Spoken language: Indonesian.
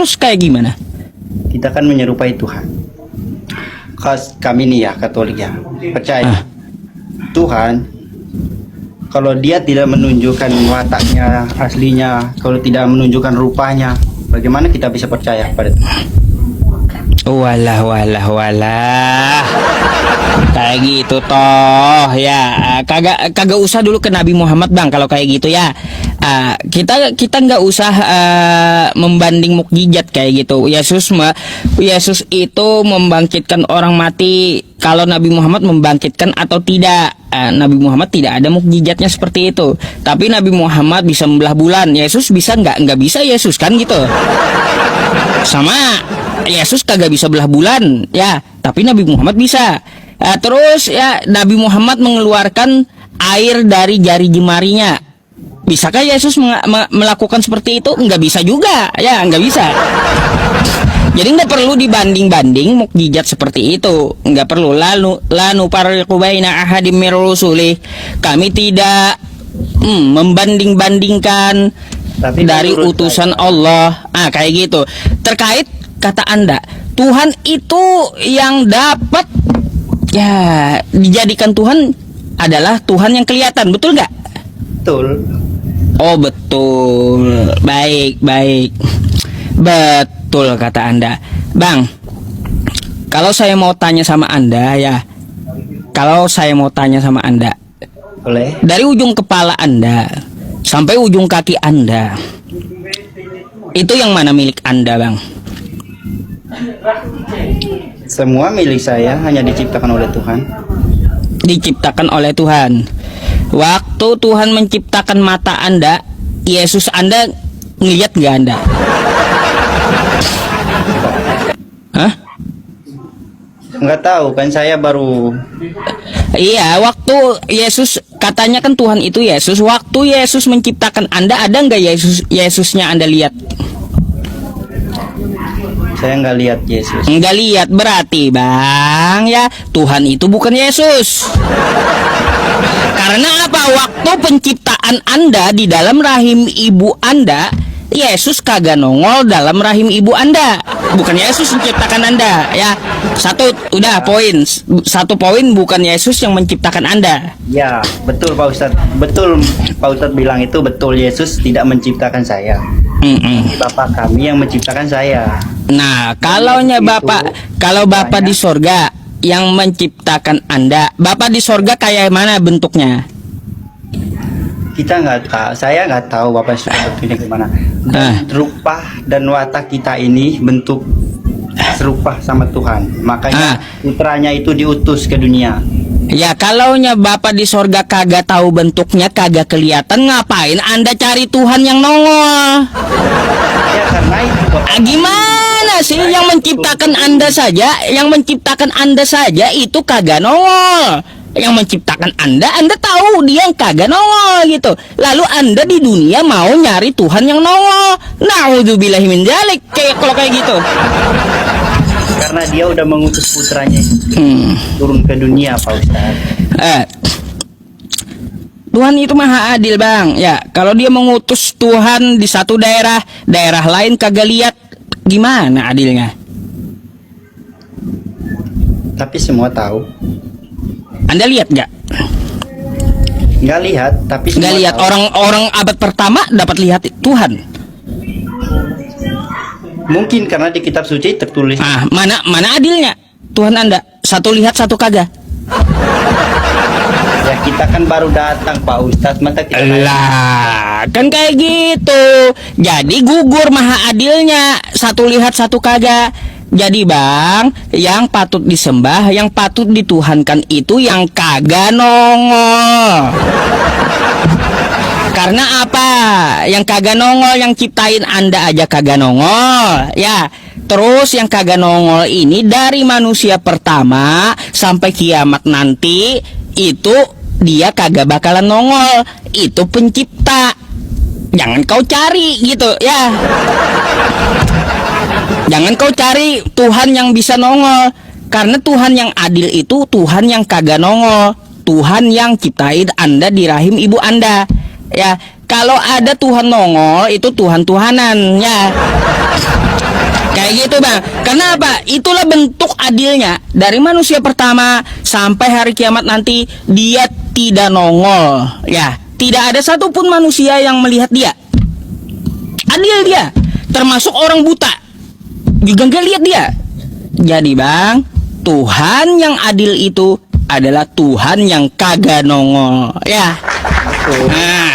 terus kayak gimana? Kita kan menyerupai Tuhan. Kami nih ya Katolik ya percaya Tuhan, kalau dia tidak menunjukkan wataknya aslinya, kalau tidak menunjukkan rupanya, bagaimana kita bisa percaya pada Tuhan? Walah kayak gitu toh ya. Kagak usah dulu ke Nabi Muhammad bang kalau kayak gitu ya. Kita nggak usah membanding mukjizat kayak gitu. Yesus itu membangkitkan orang mati. Kalau Nabi Muhammad membangkitkan atau tidak, Nabi Muhammad tidak ada mukjizatnya seperti itu. Tapi Nabi Muhammad bisa membelah bulan. Yesus bisa nggak bisa Yesus kan gitu. Sama Yesus kagak bisa belah bulan ya, tapi Nabi Muhammad bisa. Terus ya Nabi Muhammad mengeluarkan air dari jari jemarinya. Bisakah Yesus melakukan seperti itu? Nggak bisa juga ya, nggak bisa. Jadi nggak perlu dibanding-banding mukjizat seperti itu, nggak perlu. Lanu farriqu baina ahadim mir rusulih. Kami tidak membanding-bandingkan dari utusan Allah. Kayak gitu. Terkait kata Anda, Tuhan itu yang dapat ya dijadikan Tuhan adalah Tuhan yang kelihatan, betul nggak? Betul. Oh betul, baik, betul kata Anda, Bang. Kalau saya mau tanya sama Anda ya, Boleh. Dari ujung kepala Anda sampai ujung kaki Anda, itu yang mana milik Anda, Bang? Semua milik saya, hanya diciptakan oleh Tuhan. Diciptakan oleh Tuhan. Waktu Tuhan menciptakan mata Anda, Yesus Anda ngeliat nggak Anda? Hah? Nggak tahu kan, saya baru. Iya, waktu Yesus, katanya kan Tuhan itu Yesus. Waktu Yesus menciptakan Anda, ada nggak Yesusnya Anda lihat? Saya nggak lihat Yesus. Nggak lihat, berarti Bang ya Tuhan itu bukan Yesus. Karena apa? Waktu penciptaan Anda di dalam rahim ibu Anda, Yesus kagak nongol dalam rahim ibu Anda. Bukan Yesus menciptakan Anda ya. Satu poin bukan Yesus yang menciptakan Anda. Ya, betul Pak Ustadz. Betul Pak Ustadz bilang itu betul, Yesus tidak menciptakan saya. Bapak kami yang menciptakan saya. Nah, kalau Bapak di sorga yang menciptakan Anda, Bapak di sorga kayak mana bentuknya? Kita nggak tahu, saya nggak tahu Bapak bentuknya gimana. Rupa dan watak kita ini bentuk serupa sama Tuhan. Makanya putranya itu diutus ke dunia. Ya, kalaunya Bapak di sorga kagak tahu bentuknya, kagak kelihatan, ngapain Anda cari Tuhan yang nongol? Ya karena itu. Gimana sih yang menciptakan Anda saja itu kagak nongol. Yang menciptakan Anda tahu dia yang kagak nongol gitu. Lalu Anda di dunia mau nyari Tuhan yang nongol. Naudzubillahi min dzalik, kalau kayak gitu. Karena dia udah mengutus putranya turun ke dunia, Pak Ustadz. Tuhan itu maha adil, Bang. Ya, kalau dia mengutus Tuhan di satu daerah lain kagak lihat, gimana adilnya? Tapi semua tahu. Anda lihat nggak? Nggak lihat, tapi nggak lihat. Orang abad pertama dapat lihat Tuhan. Mungkin karena di kitab suci tertulis. Mana adilnya? Tuhan Anda satu lihat satu kagak. Ya kita kan baru datang Pak Ustadz, masa kita kan kayak gitu. Jadi gugur maha adilnya, satu lihat satu kagak. Jadi Bang, yang patut disembah, yang patut dituhankan itu yang kagak nongol. Karena apa? Yang kagak nongol, yang ciptain Anda aja kagak nongol ya. Terus yang kagak nongol ini dari manusia pertama sampai kiamat nanti, itu dia kagak bakalan nongol. Itu pencipta. Jangan kau cari gitu ya. Jangan kau cari Tuhan yang bisa nongol. Karena Tuhan yang adil itu Tuhan yang kagak nongol. Tuhan yang ciptain Anda di rahim ibu Anda. Ya, kalau ada Tuhan nongol itu Tuhan-Tuhanan ya. Kayak gitu bang. Karena apa? Itulah bentuk adilnya. Dari manusia pertama sampai hari kiamat nanti, dia tidak nongol. Ya, tidak ada satupun manusia yang melihat dia. Adil dia. Termasuk orang buta juga nggak lihat dia. Jadi bang, Tuhan yang adil itu adalah Tuhan yang kagak nongol. Ya. Nah,